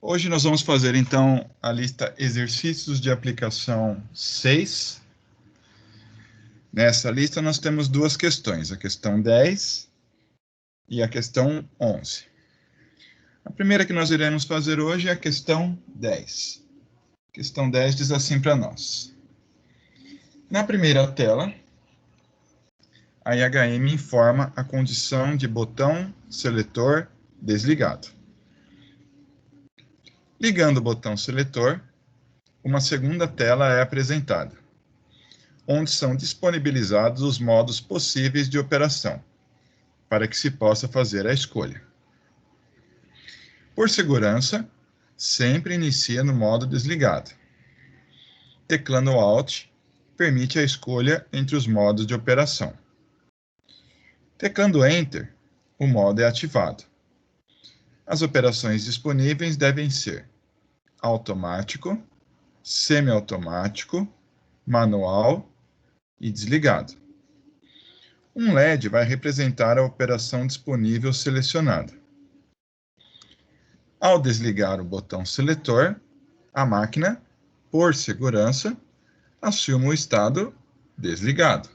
Hoje nós vamos fazer, então, a lista Exercícios de Aplicação 6. Nessa lista nós temos duas questões, a questão 10 e a questão 11. A primeira que nós iremos fazer hoje é a questão 10. A questão 10 diz assim para nós. Na primeira tela, a IHM informa a condição de botão seletor desligado. Ligando o botão seletor, uma segunda tela é apresentada, onde são disponibilizados os modos possíveis de operação, para que se possa fazer a escolha. Por segurança, sempre inicia no modo desligado. Teclando Alt, permite a escolha entre os modos de operação. Teclando Enter, o modo é ativado. As operações disponíveis devem ser automático, semiautomático, manual e desligado. Um LED vai representar a operação disponível selecionada. Ao desligar o botão seletor, a máquina, por segurança, assume o estado desligado.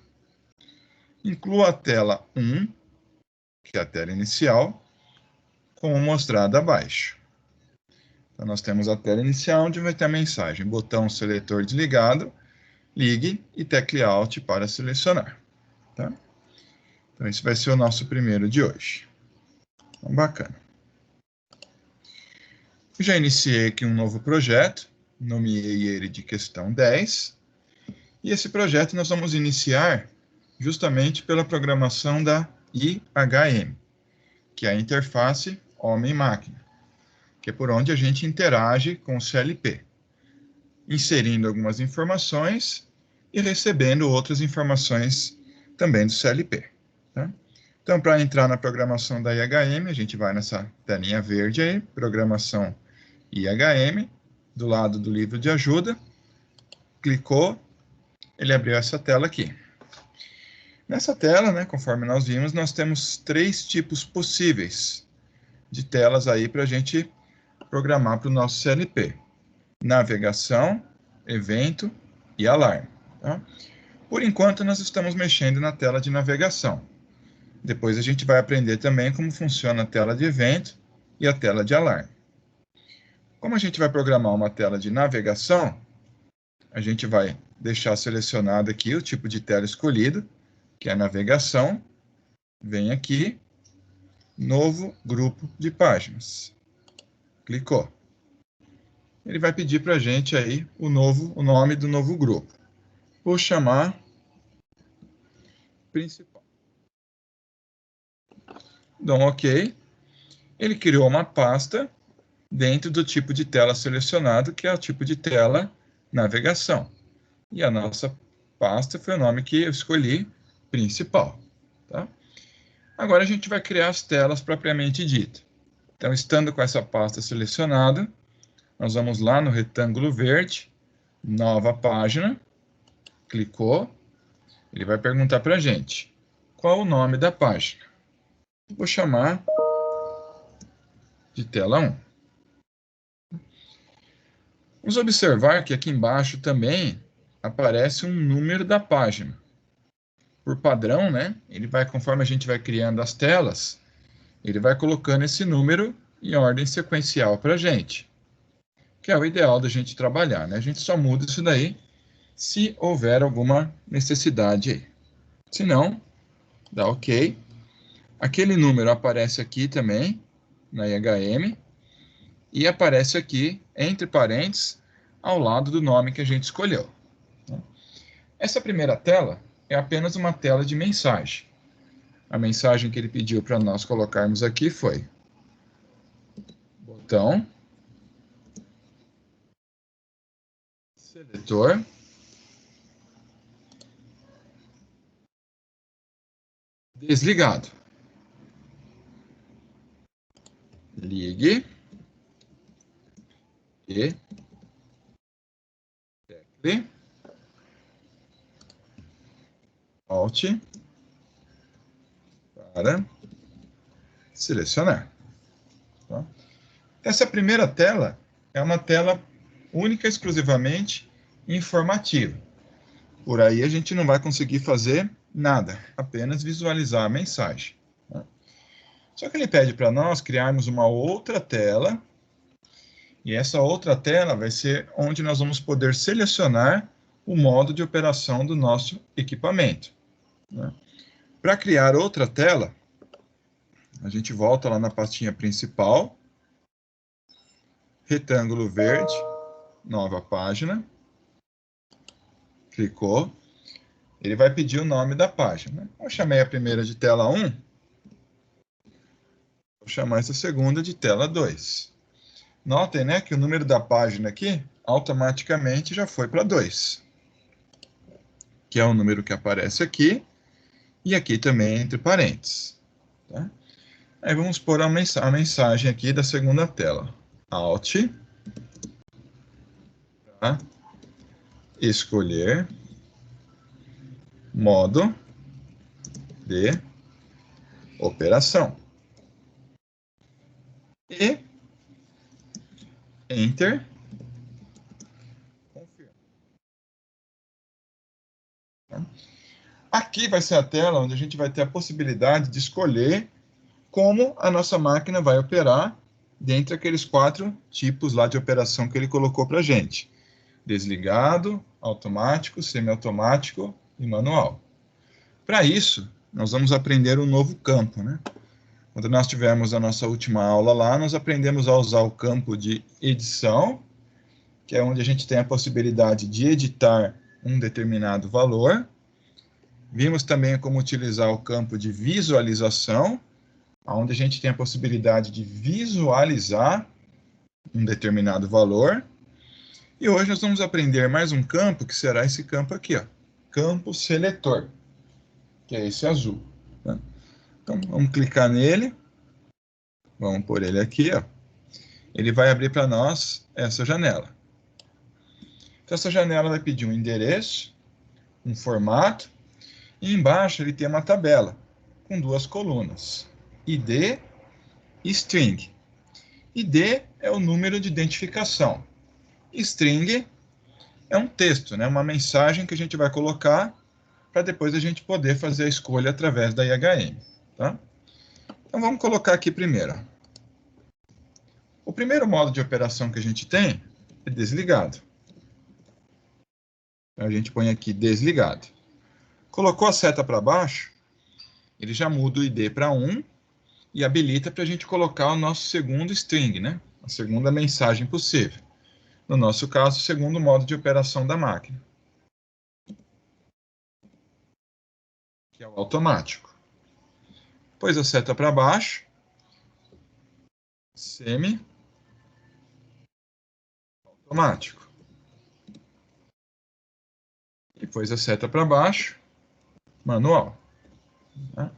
Inclua a tela 1, que é a tela inicial, como mostrado abaixo. Então, nós temos a tela inicial, onde vai ter a mensagem, botão seletor desligado, ligue e tecle Alt para selecionar. Tá? Então, esse vai ser o nosso primeiro de hoje. Então, bacana. Eu já iniciei aqui um novo projeto, nomeei ele de questão 10, e esse projeto nós vamos iniciar justamente pela programação da IHM, que é a interface homem-máquina, que é por onde a gente interage com o CLP, inserindo algumas informações e recebendo outras informações também do CLP. Tá? Então, para entrar na programação da IHM, a gente vai nessa telinha verde aí, programação IHM, do lado do livro de ajuda, clicou, ele abriu essa tela aqui. Nessa tela, né, conforme nós vimos, nós temos três tipos possíveis de telas aí para a gente programar para o nosso CLP. Navegação, evento e alarme. Tá? Por enquanto, nós estamos mexendo na tela de navegação. Depois a gente vai aprender também como funciona a tela de evento e a tela de alarme. Como a gente vai programar uma tela de navegação, a gente vai deixar selecionado aqui o tipo de tela escolhido, que é a navegação. Vem aqui, novo grupo de páginas. Clicou. Ele vai pedir para a gente aí o nome do novo grupo. Vou chamar principal. Dou um OK. Ele criou uma pasta dentro do tipo de tela selecionado, que é o tipo de tela navegação. E a nossa pasta foi o nome que eu escolhi, principal. Tá? Agora a gente vai criar as telas propriamente dita. Então, estando com essa pasta selecionada, nós vamos lá no retângulo verde, nova página, clicou, ele vai perguntar para a gente, qual o nome da página? Vou chamar de tela 1. Vamos observar que aqui embaixo também aparece um número da página. Por padrão, né? Ele vai, conforme a gente vai criando as telas, ele vai colocando esse número em ordem sequencial para a gente, que é o ideal da gente trabalhar, né? A gente só muda isso daí se houver alguma necessidade aí. Se não, dá OK. Aquele número aparece aqui também, na IHM, e aparece aqui, entre parênteses, ao lado do nome que a gente escolheu. Essa primeira tela é apenas uma tela de mensagem. A mensagem que ele pediu para nós colocarmos aqui foi botão seletor desligado. Ligue e tecle Alt para selecionar. Tá? Essa primeira tela é uma tela única e exclusivamente informativa. Por aí a gente não vai conseguir fazer nada, apenas visualizar a mensagem. Só que ele pede para nós criarmos uma outra tela, e essa outra tela vai ser onde nós vamos poder selecionar o modo de operação do nosso equipamento. Para criar outra tela, a gente volta lá na pastinha principal, retângulo verde, nova página, clicou, ele vai pedir o nome da página. Eu chamei a primeira de tela 1, vou chamar essa segunda de tela 2. Notem, né, que o número da página aqui automaticamente já foi para 2, que é o número que aparece aqui, e aqui também entre parênteses. Tá? Aí vamos pôr a mensagem aqui da segunda tela. Alt, tá? Escolher modo de operação. E Enter. Confirma. Aqui vai ser a tela onde a gente vai ter a possibilidade de escolher como a nossa máquina vai operar dentre aqueles 4 tipos lá de operação que ele colocou para a gente. Desligado, automático, semiautomático e manual. Para isso, nós vamos aprender um novo campo, né? Quando nós tivemos a nossa última aula lá, nós aprendemos a usar o campo de edição, que é onde a gente tem a possibilidade de editar um determinado valor. Vimos também como utilizar o campo de visualização, onde a gente tem a possibilidade de visualizar um determinado valor. E hoje nós vamos aprender mais um campo, que será esse campo aqui, ó, campo seletor, que é esse azul. Tá? Então, vamos clicar nele. Vamos pôr ele aqui, ó. Ele vai abrir para nós essa janela. Então, essa janela vai pedir um endereço, um formato, e embaixo ele tem uma tabela com 2 colunas, ID e String. ID é o número de identificação. String é um texto, né? Uma mensagem que a gente vai colocar para depois a gente poder fazer a escolha através da IHM. Tá? Então, vamos colocar aqui primeiro. O primeiro modo de operação que a gente tem é desligado. Então, a gente põe aqui desligado. Colocou a seta para baixo, ele já muda o ID para 1 e habilita para a gente colocar o nosso segundo string, né? A segunda mensagem possível. No nosso caso, o segundo modo de operação da máquina, que é o automático. Pôs a seta para baixo, semi-automático. E pôs a seta para baixo, manual. Tá?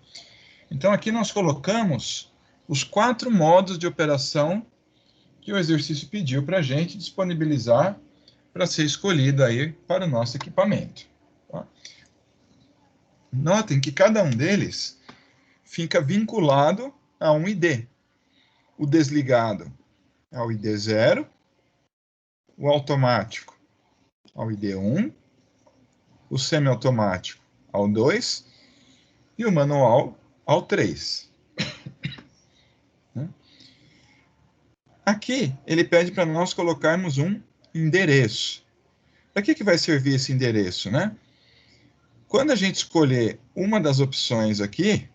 Então, aqui nós colocamos os 4 modos de operação que o exercício pediu para a gente disponibilizar para ser escolhido aí para o nosso equipamento. Tá? Notem que cada um deles fica vinculado a um ID. O desligado ao ID 0, o automático ao ID 1, o semiautomático ao 2 e o manual ao 3. Aqui, ele pede para nós colocarmos um endereço. Para que vai servir esse endereço, né? Quando a gente escolher uma das opções aqui,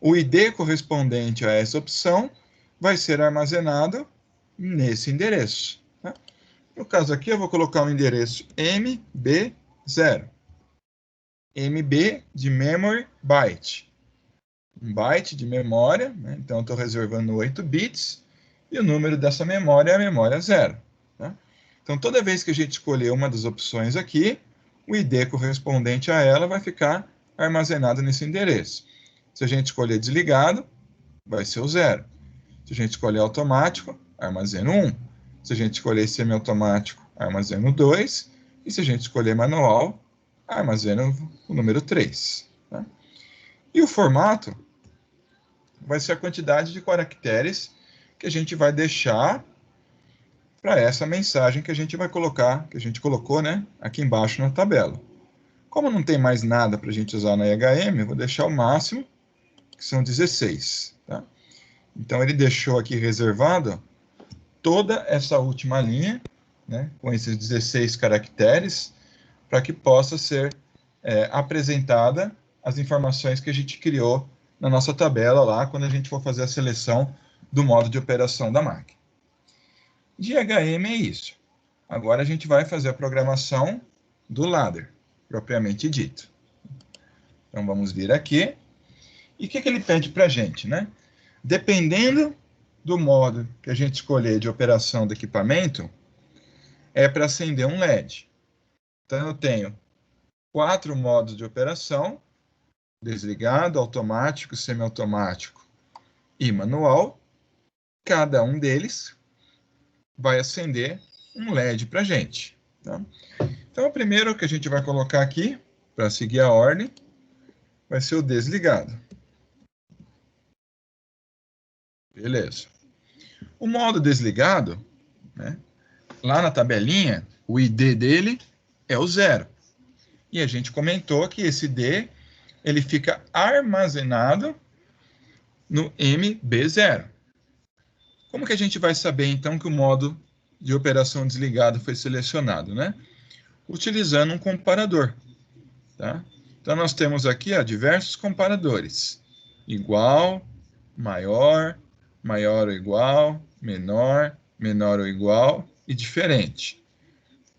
o ID correspondente a essa opção vai ser armazenado nesse endereço. Tá? No caso aqui, eu vou colocar o endereço MB0. MB de memory byte. Um byte de memória, né? Então eu estou reservando 8 bits, e o número dessa memória é a memória 0. Tá? Então toda vez que a gente escolher uma das opções aqui, o ID correspondente a ela vai ficar armazenado nesse endereço. Se a gente escolher desligado, vai ser o 0. Se a gente escolher automático, armazena 1. Se a gente escolher semiautomático, armazena o 2. E se a gente escolher manual, armazena o número 3. Tá? E o formato vai ser a quantidade de caracteres que que a gente vai deixar para essa mensagem que a gente vai colocar, que a gente colocou, né, aqui embaixo na tabela. Como não tem mais nada para a gente usar na IHM, eu vou deixar o máximo, que são 16. Tá? Então, ele deixou aqui reservado toda essa última linha, né, com esses 16 caracteres, para que possa ser apresentada as informações que a gente criou na nossa tabela lá, quando a gente for fazer a seleção do modo de operação da máquina. De IHM é isso. Agora a gente vai fazer a programação do ladder, propriamente dito. Então vamos vir aqui. E o que ele pede para a gente, né? Dependendo do modo que a gente escolher de operação do equipamento, é para acender um LED. Então eu tenho 4 modos de operação: desligado, automático, semiautomático e manual. Cada um deles vai acender um LED para a gente. Tá? Então, o primeiro que a gente vai colocar aqui, para seguir a ordem, vai ser o desligado. Beleza. O modo desligado, né, lá na tabelinha, o ID dele é o 0. E a gente comentou que esse D ele fica armazenado no MB0. Como que a gente vai saber, então, que o modo de operação desligado foi selecionado, né? Utilizando um comparador. Tá? Então, nós temos aqui diversos comparadores. Igual, maior, maior ou igual, menor, menor ou igual e diferente.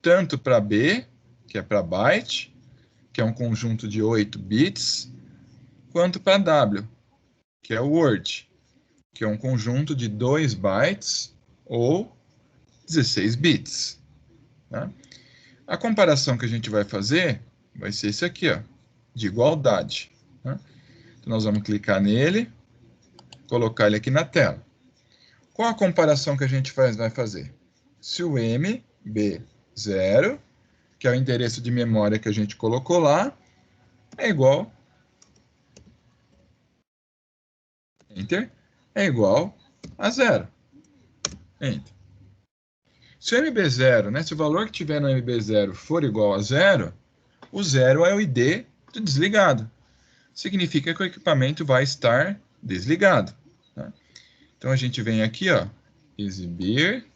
Tanto para B, que é para byte, que é um conjunto de 8 bits, quanto para W, que é o word, que é um conjunto de 2 bytes ou 16 bits. Tá? A comparação que a gente vai fazer vai ser esse aqui, ó, de igualdade. Tá? Então, nós vamos clicar nele, colocar ele aqui na tela. Qual a comparação que a gente vai fazer? Se o MB0, que é o endereço de memória que a gente colocou lá, é igual, Enter, é igual a 0. Enter. Se o MB0, né, se o valor que tiver no MB0 for igual a 0, o 0 é o ID do desligado. Significa que o equipamento vai estar desligado. Tá? Então, a gente vem aqui, ó, exibir,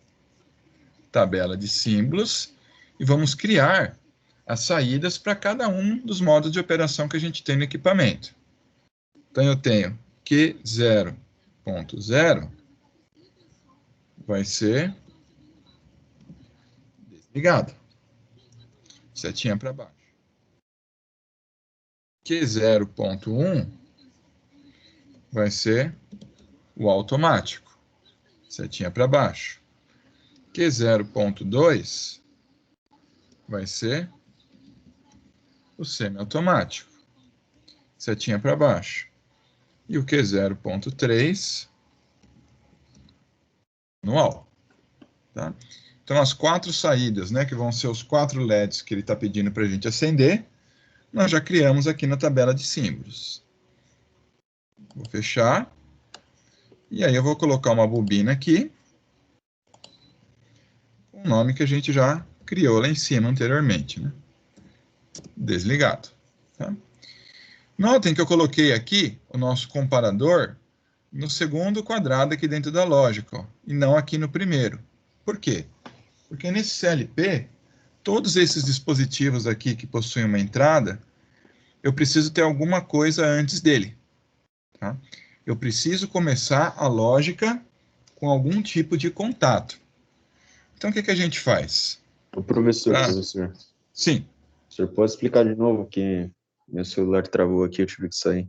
tabela de símbolos, e vamos criar as saídas para cada um dos modos de operação que a gente tem no equipamento. Então, eu tenho Q0.0 vai ser desligado. Setinha para baixo. Q0.1 vai ser o automático. Setinha para baixo. Q0.2 vai ser o semiautomático. Setinha para baixo. E o Q0.3 manual. Tá? Então, as 4 saídas, né, que vão ser os 4 LEDs que ele está pedindo para a gente acender, nós já criamos aqui na tabela de símbolos. Vou fechar. E aí eu vou colocar uma bobina aqui, com o nome que a gente já criou lá em cima anteriormente, né? Desligado. Tá? Notem que eu coloquei aqui o nosso comparador no segundo quadrado aqui dentro da lógica, ó, e não aqui no primeiro. Por quê? Porque nesse CLP, todos esses dispositivos aqui que possuem uma entrada, eu preciso ter alguma coisa antes dele. Tá? Eu preciso começar a lógica com algum tipo de contato. Então, o que a gente faz? O professor. Sim. O senhor pode explicar de novo que meu celular travou aqui, eu tive que sair.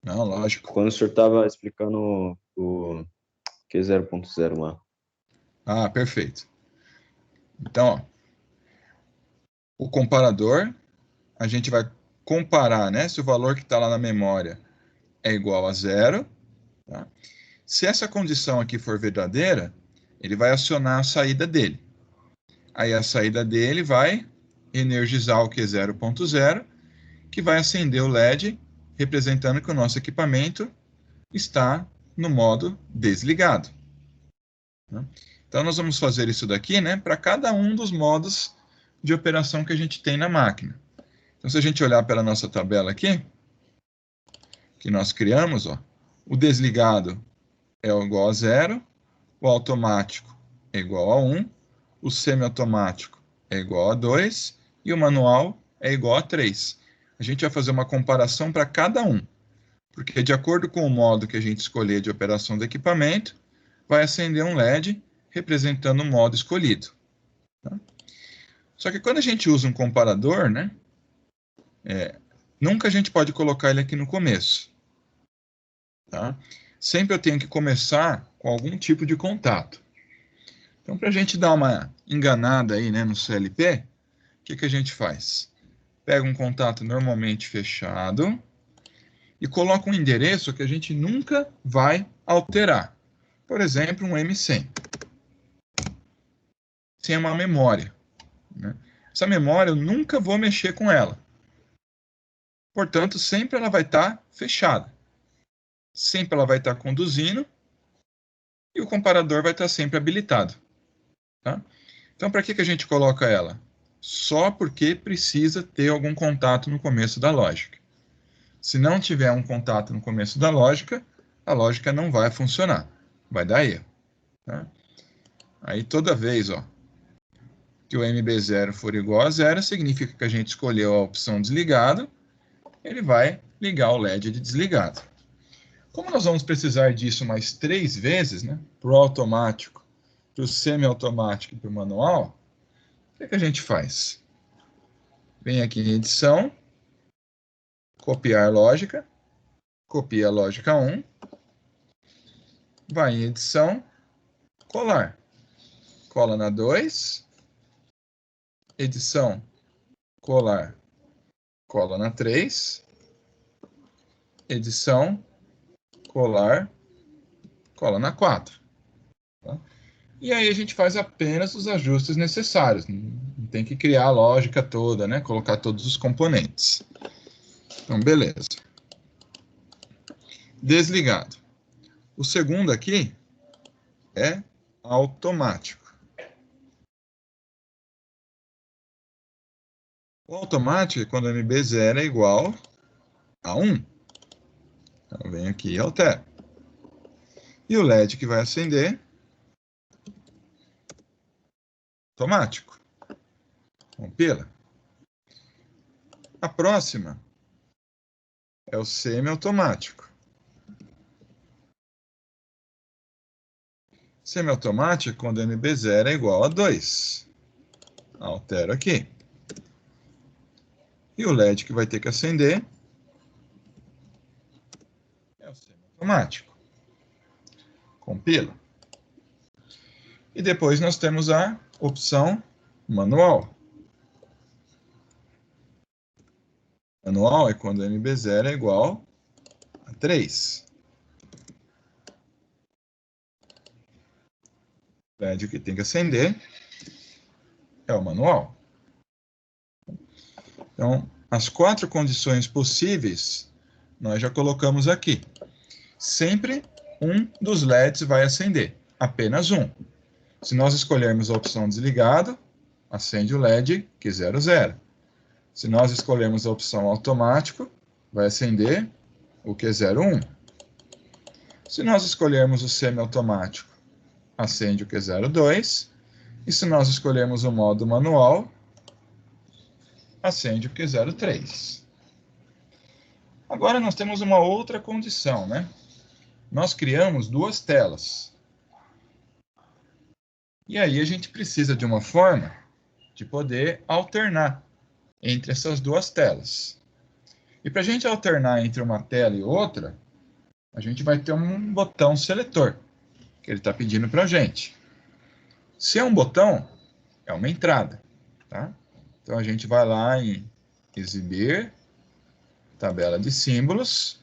Não, lógico. Quando o senhor estava explicando o Q0.0 lá. Ah, perfeito. Então, ó, o comparador, a gente vai comparar, né, se o valor que está lá na memória é igual a 0. Tá? Se essa condição aqui for verdadeira, ele vai acionar a saída dele. Aí a saída dele vai energizar o Q0.0, que vai acender o LED, representando que o nosso equipamento está no modo desligado. Né? Então, nós vamos fazer isso daqui, né, para cada um dos modos de operação que a gente tem na máquina. Então, se a gente olhar pela nossa tabela aqui, que nós criamos, ó, o desligado é igual a 0, o automático é igual a 1, o semiautomático é igual a 2 e o manual é igual a 3. A gente vai fazer uma comparação para cada um, porque de acordo com o modo que a gente escolher de operação do equipamento, vai acender um LED representando o modo escolhido. Tá? Só que quando a gente usa um comparador, né, nunca a gente pode colocar ele aqui no começo. Tá? Sempre eu tenho que começar com algum tipo de contato. Então, para a gente dar uma enganada aí, né, no CLP, o que a gente faz? Pega um contato normalmente fechado e coloca um endereço que a gente nunca vai alterar. Por exemplo, um M100. Sem uma memória. Né? Essa memória eu nunca vou mexer com ela. Portanto, sempre ela vai estar fechada. Sempre ela vai estar conduzindo e o comparador vai estar sempre habilitado. Tá? Então, para que a gente coloca ela? Só porque precisa ter algum contato no começo da lógica. Se não tiver um contato no começo da lógica, a lógica não vai funcionar. Vai dar erro. Tá? Aí, toda vez que o MB0 for igual a 0, significa que a gente escolheu a opção desligado, ele vai ligar o LED de desligado. Como nós vamos precisar disso mais 3 vezes, né, para o automático, para o semiautomático e para o manual, o que a gente faz? Vem aqui em edição, copiar lógica, copia a lógica 1, vai em edição, colar. Cola na 2, edição, colar, cola na 3, edição, colar, cola na 4. Tá? E aí a gente faz apenas os ajustes necessários. Não tem que criar a lógica toda, né? Colocar todos os componentes. Então, beleza. Desligado. O segundo aqui é automático. O automático é quando MB0 é igual a 1. Então, vem aqui e altera. E o LED que vai acender, automático. Compila. A próxima é o semiautomático. Semiautomático é quando MB0 é igual a 2. Altero aqui. E o LED que vai ter que acender é o semiautomático. Compila. E depois nós temos a opção manual. Manual é quando MB0 é igual a 3. O LED que tem que acender é o manual. Então, as 4 condições possíveis nós já colocamos aqui. Sempre um dos LEDs vai acender, apenas um. Se nós escolhermos a opção desligado, acende o LED Q00. Se nós escolhermos a opção automático, vai acender o Q01. Se nós escolhermos o semiautomático, acende o Q02. E se nós escolhermos o modo manual, acende o Q03. Agora nós temos uma outra condição, né? Nós criamos 2 telas. E aí a gente precisa de uma forma de poder alternar entre essas 2 telas. E para a gente alternar entre uma tela e outra, a gente vai ter um botão seletor, que ele está pedindo para a gente. Se é um botão, é uma entrada. Tá? Então a gente vai lá em exibir, tabela de símbolos,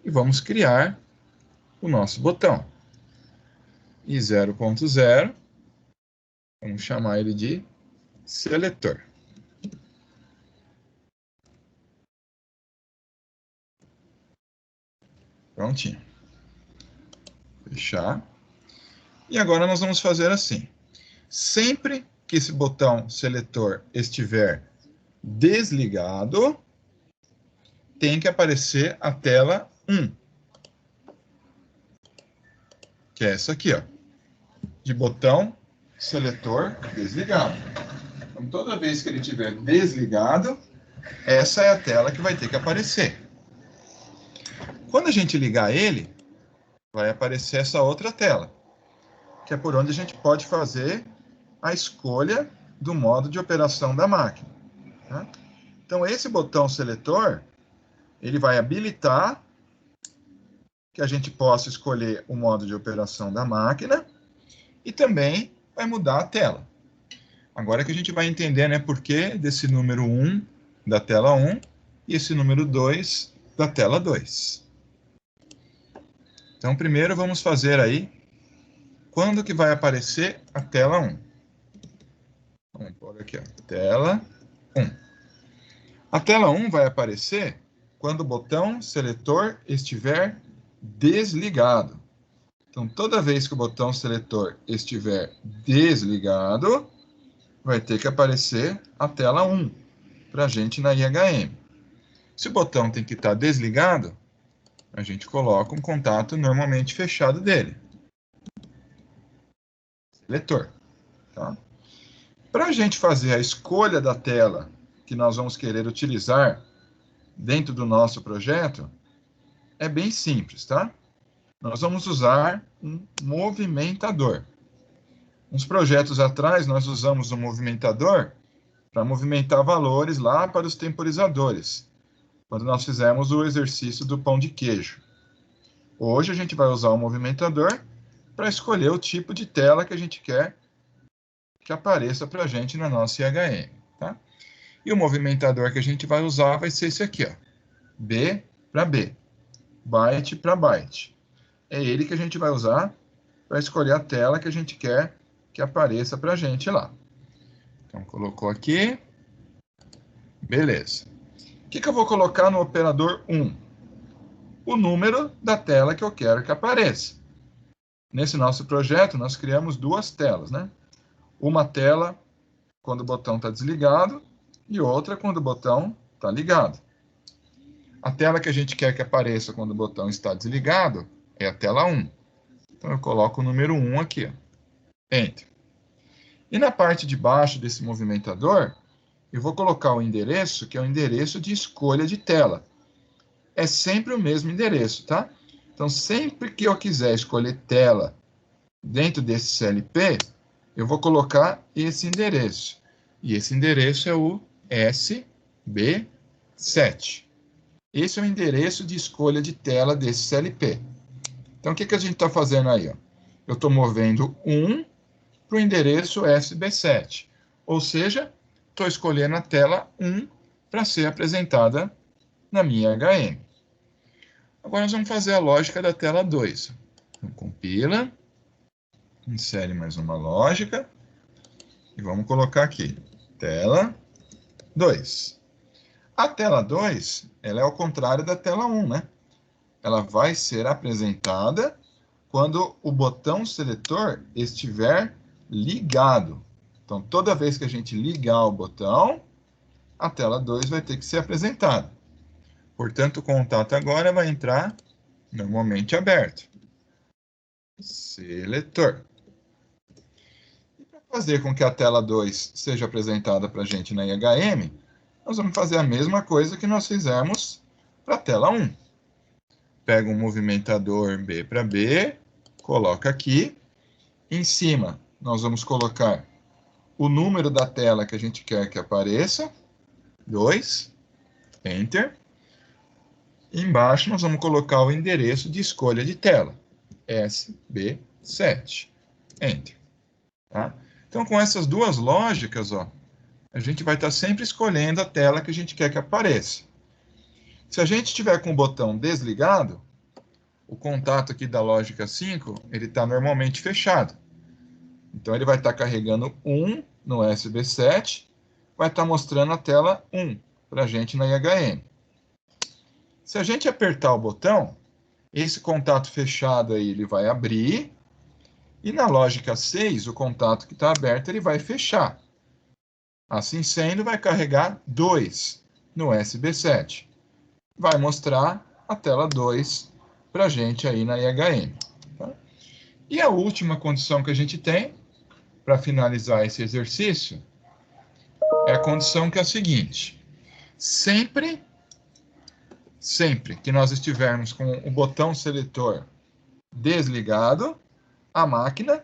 e vamos criar o nosso botão. E 0.0, vamos chamar ele de seletor. Prontinho. Fechar. E agora nós vamos fazer assim. Sempre que esse botão seletor estiver desligado, tem que aparecer a tela 1. Que é essa aqui, ó. De botão seletor desligado. Então, toda vez que ele estiver desligado, essa é a tela que vai ter que aparecer. Quando a gente ligar ele, vai aparecer essa outra tela, que é por onde a gente pode fazer a escolha do modo de operação da máquina. Tá? Então, esse botão seletor, ele vai habilitar que a gente possa escolher o modo de operação da máquina e também vai mudar a tela. Agora que a gente vai entender, né, por que desse número 1 da tela 1 e esse número 2 da tela 2. Então, primeiro vamos fazer aí quando que vai aparecer a tela 1. Vamos pôr aqui, ó, tela 1. A tela 1 vai aparecer quando o botão seletor estiver desligado. Então, toda vez que o botão seletor estiver desligado, vai ter que aparecer a tela 1 para a gente na IHM. Se o botão tem que estar desligado, a gente coloca um contato normalmente fechado dele. Seletor. Tá? Para a gente fazer a escolha da tela que nós vamos querer utilizar dentro do nosso projeto, é bem simples, tá? Nós vamos usar um movimentador. Uns projetos atrás, nós usamos um movimentador para movimentar valores lá para os temporizadores, quando nós fizemos o exercício do pão de queijo. Hoje a gente vai usar o movimentador para escolher o tipo de tela que a gente quer que apareça para a gente na nossa IHM. Tá? E o movimentador que a gente vai usar vai ser esse aqui, ó, B para B, byte para byte. É ele que a gente vai usar para escolher a tela que a gente quer que apareça para a gente lá. Então, colocou aqui. Beleza. O que eu vou colocar no operador 1? O número da tela que eu quero que apareça. Nesse nosso projeto, nós criamos duas telas, né? Uma tela quando o botão está desligado e outra quando o botão está ligado. A tela que a gente quer que apareça quando o botão está desligado é a tela 1. Então, eu coloco o número 1 aqui, ó. Enter. E na parte de baixo desse movimentador, eu vou colocar o endereço, que é o endereço de escolha de tela. É sempre o mesmo endereço, tá? Então, sempre que eu quiser escolher tela dentro desse CLP, eu vou colocar esse endereço. E esse endereço é o SB7. Esse é o endereço de escolha de tela desse CLP. Então, o que a gente está fazendo aí? Ó? Eu estou movendo 1 para o endereço SB7. Ou seja, estou escolhendo a tela 1 para ser apresentada na minha HM. Agora nós vamos fazer a lógica da tela 2. Então, compila, insere mais uma lógica e vamos colocar aqui, tela 2. A tela 2, ela é ao contrário da tela 1, né? Ela vai ser apresentada quando o botão seletor estiver ligado. Então, toda vez que a gente ligar o botão, a tela 2 vai ter que ser apresentada. Portanto, o contato agora vai entrar normalmente aberto. Seletor. E para fazer com que a tela 2 seja apresentada para a gente na IHM, nós vamos fazer a mesma coisa que nós fizemos para a tela 1. Pega um movimentador B para B, coloca aqui. Em cima, nós vamos colocar o número da tela que a gente quer que apareça, 2, Enter. Embaixo, nós vamos colocar o endereço de escolha de tela, SB7. Enter. Tá? Então, com essas duas lógicas, ó, a gente vai estar sempre escolhendo a tela que a gente quer que apareça. Se a gente estiver com o botão desligado, o contato aqui da lógica 5, ele está normalmente fechado. Então, ele vai estar carregando 1 no SB7, vai estar mostrando a tela 1 para a gente na IHM. Se a gente apertar o botão, esse contato fechado aí ele vai abrir E na lógica 6, o contato que está aberto, ele vai fechar. Assim sendo, vai carregar 2 no SB7. Vai mostrar a tela 2 para a gente aí na IHM. Tá? E a última condição que a gente tem, para finalizar esse exercício, é a condição que é a seguinte. Sempre que nós estivermos com o botão seletor desligado, a máquina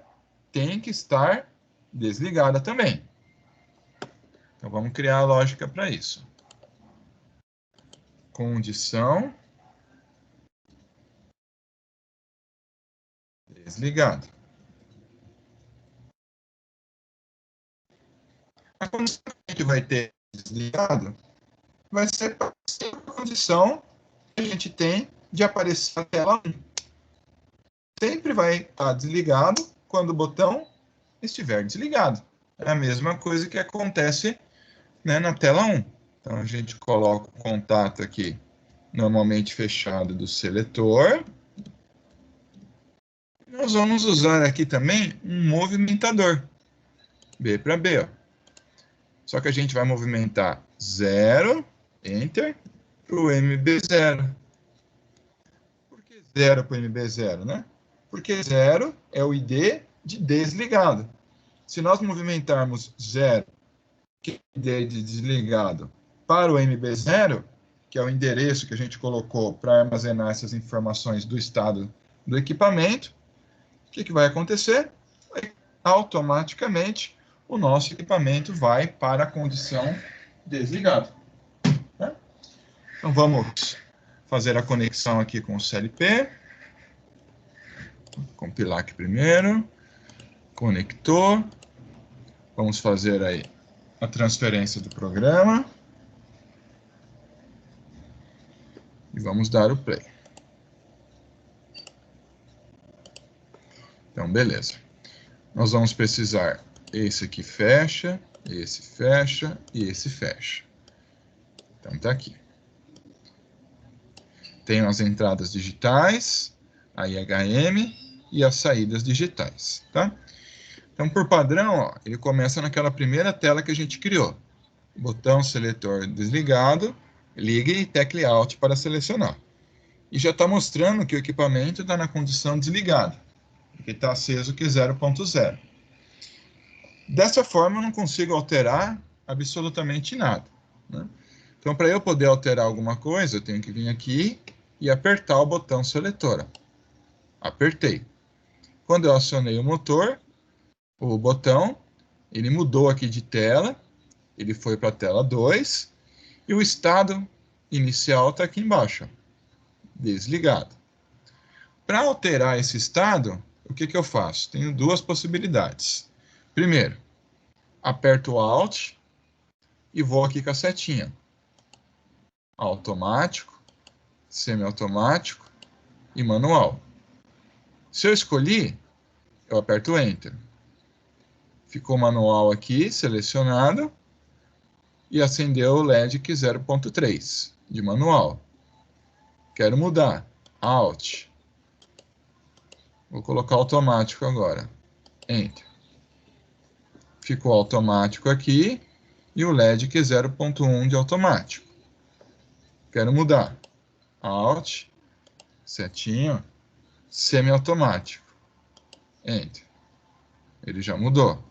tem que estar desligada também. Então, vamos criar a lógica para isso. Condição desligado. A condição que a gente vai ter desligado vai ser a condição que a gente tem de aparecer a tela 1. Sempre vai estar desligado quando o botão estiver desligado. É a mesma coisa que acontece, né, na tela 1. Então, a gente coloca o contato aqui, normalmente fechado do seletor. Nós vamos usar aqui também um movimentador, B para B. Ó. Só que a gente vai movimentar 0, Enter, para o MB0. Por que 0 para o MB0, né? Porque 0 é o ID de desligado. Se nós movimentarmos 0, que é o ID de desligado, para o MB0, que é o endereço que a gente colocou para armazenar essas informações do estado do equipamento, o que vai acontecer? Automaticamente, o nosso equipamento vai para a condição desligado. Né? Então, vamos fazer a conexão aqui com o CLP. Vou compilar aqui primeiro. Conectou. Vamos fazer aí a transferência do programa. E vamos dar o play. Então, beleza. Nós vamos precisar, esse aqui fecha, esse fecha e esse fecha. Então, tá aqui. Tenho as entradas digitais, a IHM e as saídas digitais, tá? Então, por padrão, ó, ele começa naquela primeira tela que a gente criou. Botão seletor desligado, ligue e tecle Alt para selecionar. E já está mostrando que o equipamento está na condição desligada, porque está aceso que 0.0. Dessa forma, eu não consigo alterar absolutamente nada. Né? Então, para eu poder alterar alguma coisa, eu tenho que vir aqui e apertar o botão seletor. Apertei. Quando eu acionei o motor, o botão, ele mudou aqui de tela, ele foi para a tela 2, e o estado inicial está aqui embaixo, desligado. Para alterar esse estado, o que eu faço? Tenho duas possibilidades. Primeiro, aperto o Alt e vou aqui com a setinha. Automático, semiautomático e manual. Se eu escolhi, eu aperto Enter. Ficou manual aqui, selecionado, e acendeu o LED que 0.3 de manual. Quero mudar. Alt. Vou colocar automático agora. Enter. Ficou automático aqui e o LED que 0.1 de automático. Quero mudar. Alt. Setinha. Semiautomático. Enter. Ele já mudou.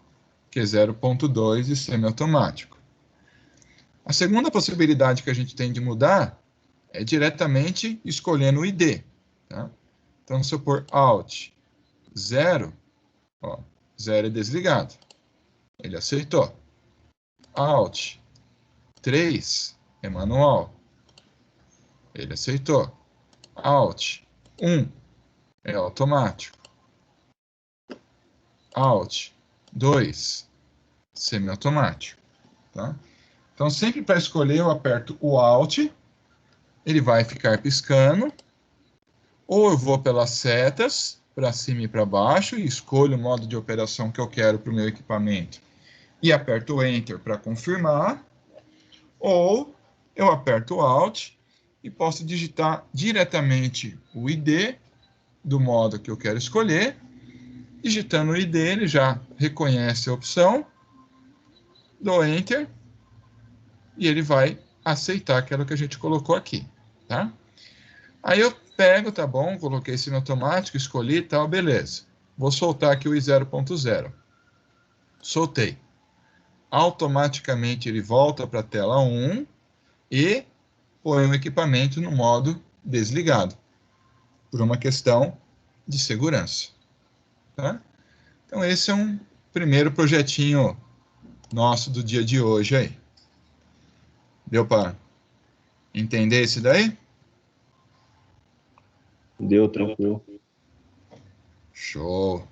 Que 0.2 e semiautomático. A segunda possibilidade que a gente tem de mudar é diretamente escolhendo o ID. Tá? Então, se eu pôr Alt 0, ó, 0 é desligado. Ele aceitou. Alt 3 é manual. Ele aceitou. Alt 1 é automático. Alt 2 semiautomático. Tá? Então, sempre para escolher, eu aperto o Alt, ele vai ficar piscando, ou eu vou pelas setas, para cima e para baixo, e escolho o modo de operação que eu quero para o meu equipamento, e aperto o Enter para confirmar, ou eu aperto o Alt e posso digitar diretamente o ID do modo que eu quero escolher, Digitando o ID, ele já reconhece a opção, dou Enter, e ele vai aceitar aquilo que a gente colocou aqui, tá? Aí eu pego, tá bom, coloquei esse no automático, escolhi e tal, beleza. Vou soltar aqui o i0.0. Soltei. Automaticamente ele volta para a tela 1 e põe o equipamento no modo desligado, por uma questão de segurança, tá? Então esse é um primeiro projetinho nosso do dia de hoje aí. Deu para entender esse daí? Deu, tranquilo. Show.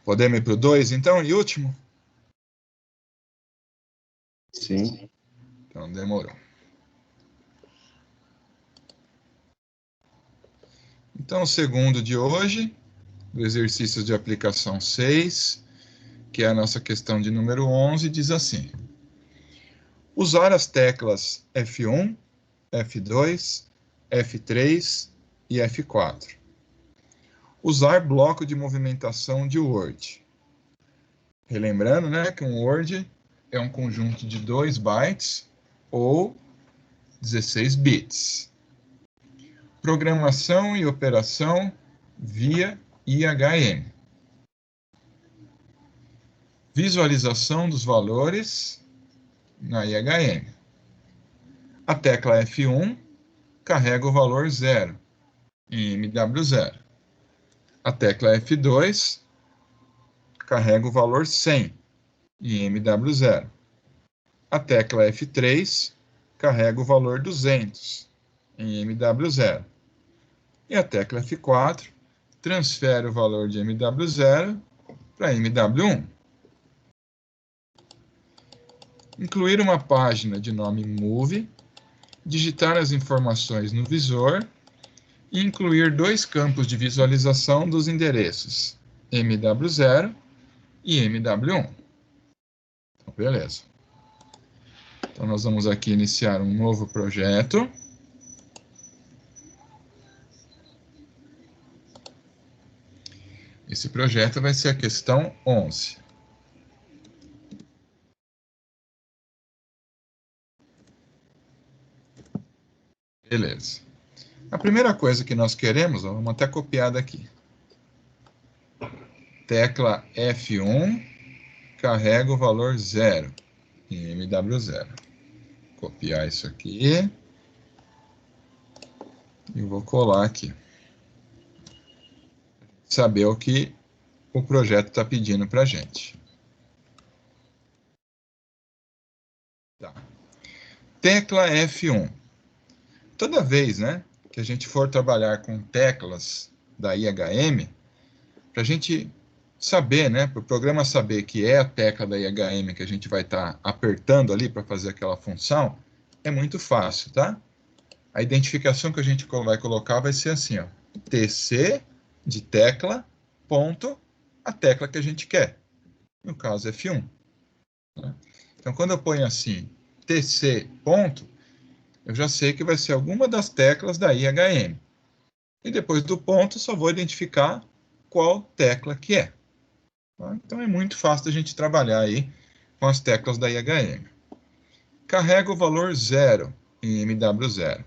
Podemos ir para o 2, então, e último? Sim. Então, demorou. Então, o segundo de hoje, do exercício de aplicação 6, que é a nossa questão de número 11, diz assim: usar as teclas F1, F2, F3 e F4. Usar bloco de movimentação de Word. Relembrando, né, que um Word é um conjunto de 2 bytes ou 16 bits. Programação e operação via IHM. Visualização dos valores na IHM. A tecla F1 carrega o valor 0 em MW0. A tecla F2 carrega o valor 100 em MW0. A tecla F3 carrega o valor 200 em MW0. E a tecla F4 transfere o valor de MW0 para MW1. Incluir uma página de nome Move, digitar as informações no visor e incluir 2 campos de visualização dos endereços MW0 e MW1. Então, beleza. Então, nós vamos aqui iniciar um novo projeto. Esse projeto vai ser a questão 11. Beleza. A primeira coisa que nós queremos, vamos até copiar daqui. Tecla F1 carrega o valor 0 em MW0. Copiar isso aqui. E vou colar aqui. Saber o que o projeto está pedindo para a gente. Tá. Tecla F1. Toda vez, né, que a gente for trabalhar com teclas da IHM, para a gente saber, né, para o programa saber que é a tecla da IHM que a gente vai estar apertando ali para fazer aquela função, é muito fácil, tá? A identificação que a gente vai colocar vai ser assim, ó, TC de tecla, ponto, a tecla que a gente quer. No caso, F1. Né? Então, quando eu ponho assim, TC, ponto, eu já sei que vai ser alguma das teclas da IHM. E depois do ponto, só vou identificar qual tecla que é. Tá? Então, é muito fácil da gente trabalhar aí com as teclas da IHM. Carrega o valor 0 em MW0.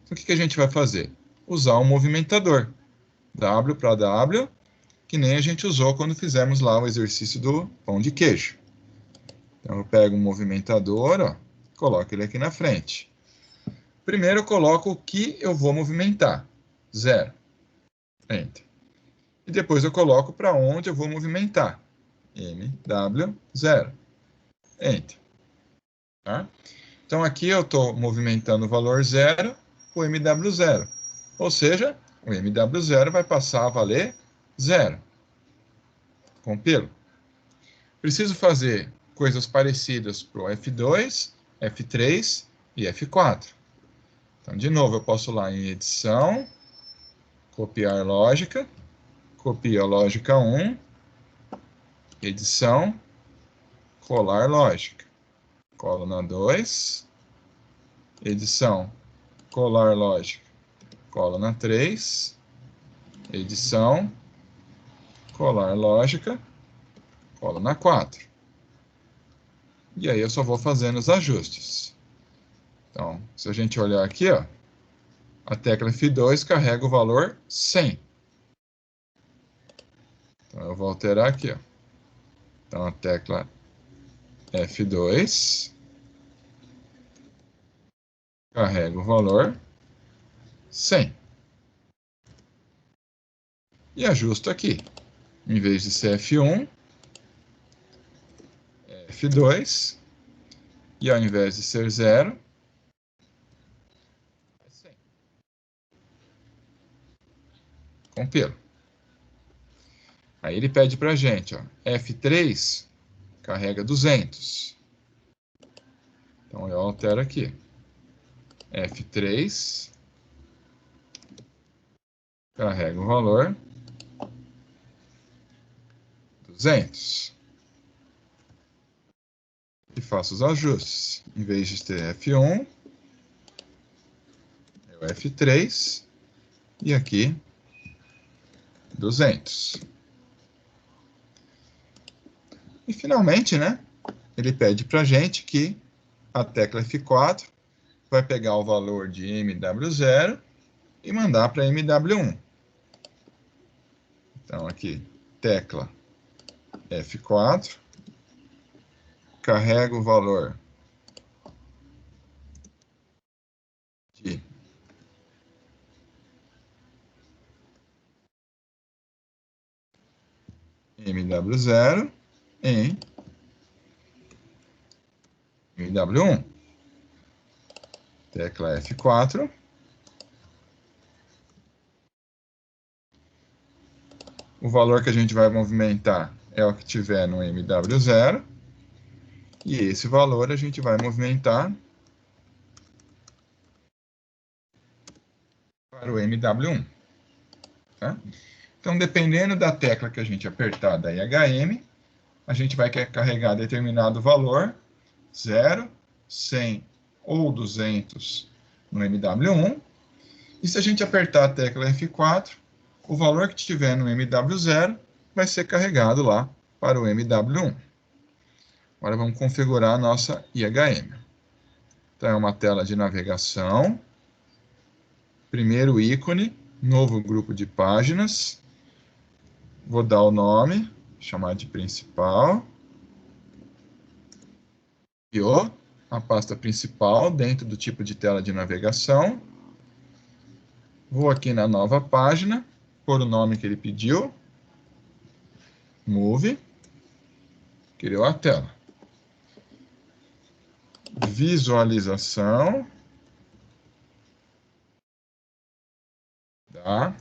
Então, o que a gente vai fazer? Usar um movimentador. W para W, que nem a gente usou quando fizemos lá o exercício do pão de queijo. Então, eu pego um movimentador, ó, coloco ele aqui na frente. Primeiro eu coloco o que eu vou movimentar. 0. Enter. E depois eu coloco para onde eu vou movimentar. MW0. Enter. Tá? Então aqui eu estou movimentando o valor 0, o MW0. Ou seja, o MW0 vai passar a valer 0. Compilo. Preciso fazer coisas parecidas para o F2, F3 e F4. Então, de novo, eu posso ir lá em edição, copiar lógica, copio a lógica 1, edição, colar lógica. Colo na 2, edição, colar lógica. Colo na 3, edição, colar lógica, colo na 4. E aí eu só vou fazendo os ajustes. Então, se a gente olhar aqui, ó, a tecla F2 carrega o valor 100. Então, eu vou alterar aqui, ó. Então, a tecla F2 carrega o valor 100. E ajusto aqui. Em vez de ser F1, é F2. E ao invés de ser 0, é 100. Compilo. Aí ele pede para a gente, ó, F3 carrega 200. Então eu altero aqui. F3 carrega o valor 200. E faço os ajustes. Em vez de ter F1, é o F3 e aqui 200. E finalmente, né, ele pede para a gente que a tecla F4 vai pegar o valor de MW0 e mandar para MW1. Então aqui, tecla F4, carrega o valor de MW0 em MW1. Tecla F4. O valor que a gente vai movimentar é o que tiver no MW0. E esse valor a gente vai movimentar para o MW1. Tá? Então, dependendo da tecla que a gente apertar da IHM, a gente vai carregar determinado valor, 0, 100 ou 200 no MW1. E se a gente apertar a tecla F4, o valor que tiver no MW0 vai ser carregado lá para o MW1. Agora vamos configurar a nossa IHM. Então é uma tela de navegação. Primeiro ícone, novo grupo de páginas. Vou dar o nome, chamar de principal. Criou a pasta principal dentro do tipo de tela de navegação. Vou aqui na nova página, pôr o nome que ele pediu. Move. Criou a tela. Visualização da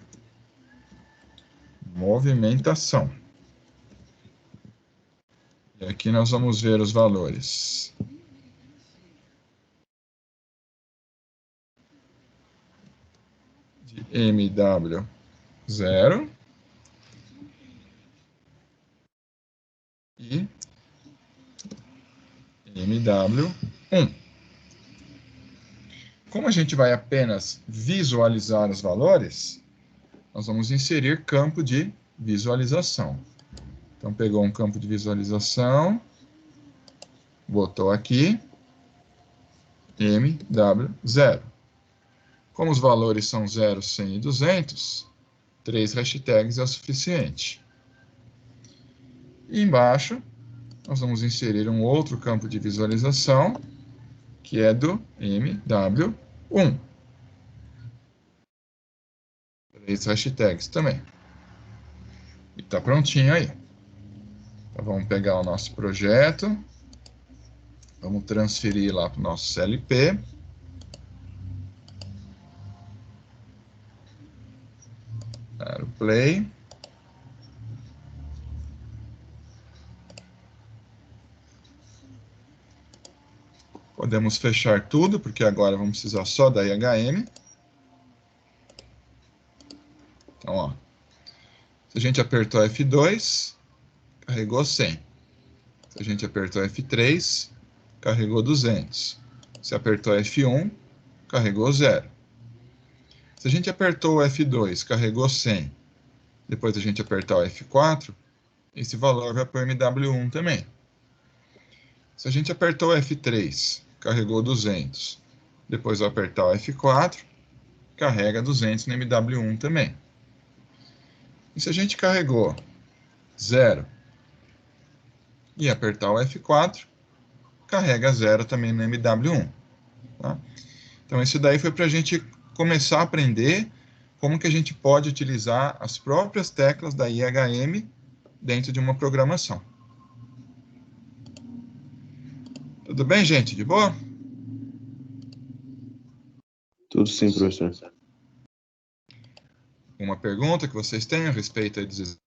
movimentação. E aqui nós vamos ver os valores. De MW0 e MW1. Como a gente vai apenas visualizar os valores, nós vamos inserir campo de visualização. Então, pegou um campo de visualização, botou aqui, MW0. Como os valores são 0, 100 e 200, 3 hashtags é o suficiente. E embaixo, nós vamos inserir um outro campo de visualização, que é do MW1. 3 hashtags também. E está prontinho aí. Então, vamos pegar o nosso projeto, vamos transferir lá para o nosso CLP. Dar o play. Podemos fechar tudo, porque agora vamos precisar só da IHM. Então, ó, se a gente apertou F2, carregou 100. Se a gente apertou F3, carregou 200. Se apertou F1, carregou 0. Se a gente apertou F2, carregou 100. depois a gente apertar o F4, esse valor vai para o MW1 também. Se a gente apertou o F3, carregou 200, depois eu apertar o F4, carrega 200 no MW1 também. E se a gente carregou 0 e apertar o F4, carrega 0 também no MW1. Tá? Então, isso daí foi para a gente começar a aprender como que a gente pode utilizar as próprias teclas da IHM dentro de uma programação. Tudo bem, gente? De boa? Tudo sim, professor. Uma pergunta que vocês têm a respeito dos